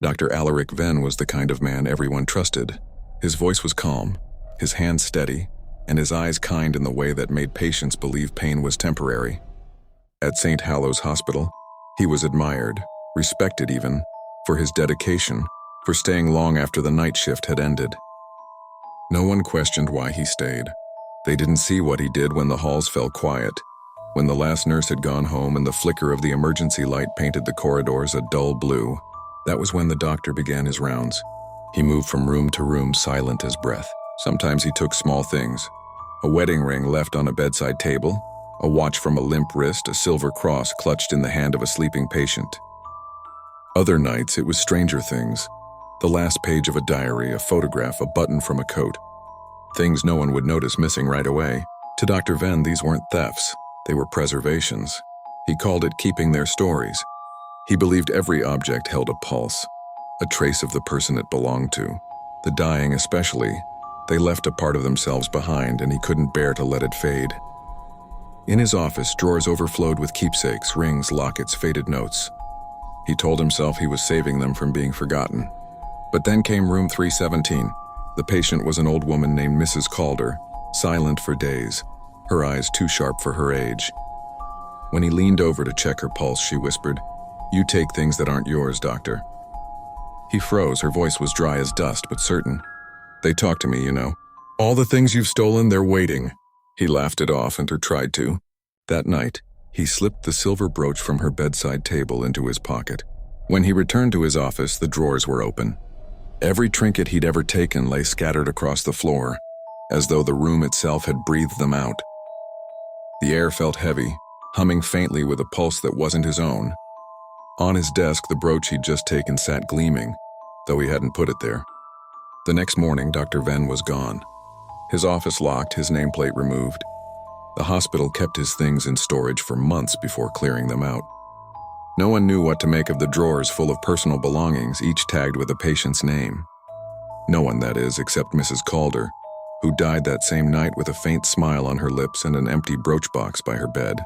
Dr. Alaric Venn was the kind of man everyone trusted. His voice was calm, his hands steady, and his eyes kind in the way that made patients believe pain was temporary. At St. Hallows Hospital, he was admired, respected even, for his dedication, for staying long after the night shift had ended. No one questioned why he stayed. They didn't see what he did when the halls fell quiet, when the last nurse had gone home and the flicker of the emergency light painted the corridors a dull blue. That was when the doctor began his rounds. He moved from room to room, silent as breath. Sometimes he took small things: a wedding ring left on a bedside table, a watch from a limp wrist, a silver cross clutched in the hand of a sleeping patient. Other nights it was stranger things: the last page of a diary, a photograph, a button from a coat. Things no one would notice missing right away. To Dr. Venn, these weren't thefts, they were preservations. He called it keeping their stories. He believed every object held a pulse, a trace of the person it belonged to. The dying especially, they left a part of themselves behind, and he couldn't bear to let it fade. In his office, drawers overflowed with keepsakes, rings, lockets, faded notes. He told himself he was saving them from being forgotten. But then came room 317. The patient was an old woman named Mrs. Calder, silent for days, her eyes too sharp for her age. When he leaned over to check her pulse, she whispered, "You take things that aren't yours, doctor." He froze. Her voice was dry as dust, but certain. "They talk to me, you know. All the things you've stolen, they're waiting." He laughed it off, and tried to. That night, he slipped the silver brooch from her bedside table into his pocket. When he returned to his office, the drawers were open. Every trinket he'd ever taken lay scattered across the floor, as though the room itself had breathed them out. The air felt heavy, humming faintly with a pulse that wasn't his own. On his desk, the brooch he'd just taken sat gleaming, though he hadn't put it there. The next morning, Dr. Venn was gone. His office locked, his nameplate removed. The hospital kept his things in storage for months before clearing them out. No one knew what to make of the drawers full of personal belongings, each tagged with a patient's name. No one, that is, except Mrs. Calder, who died that same night with a faint smile on her lips and an empty brooch box by her bed.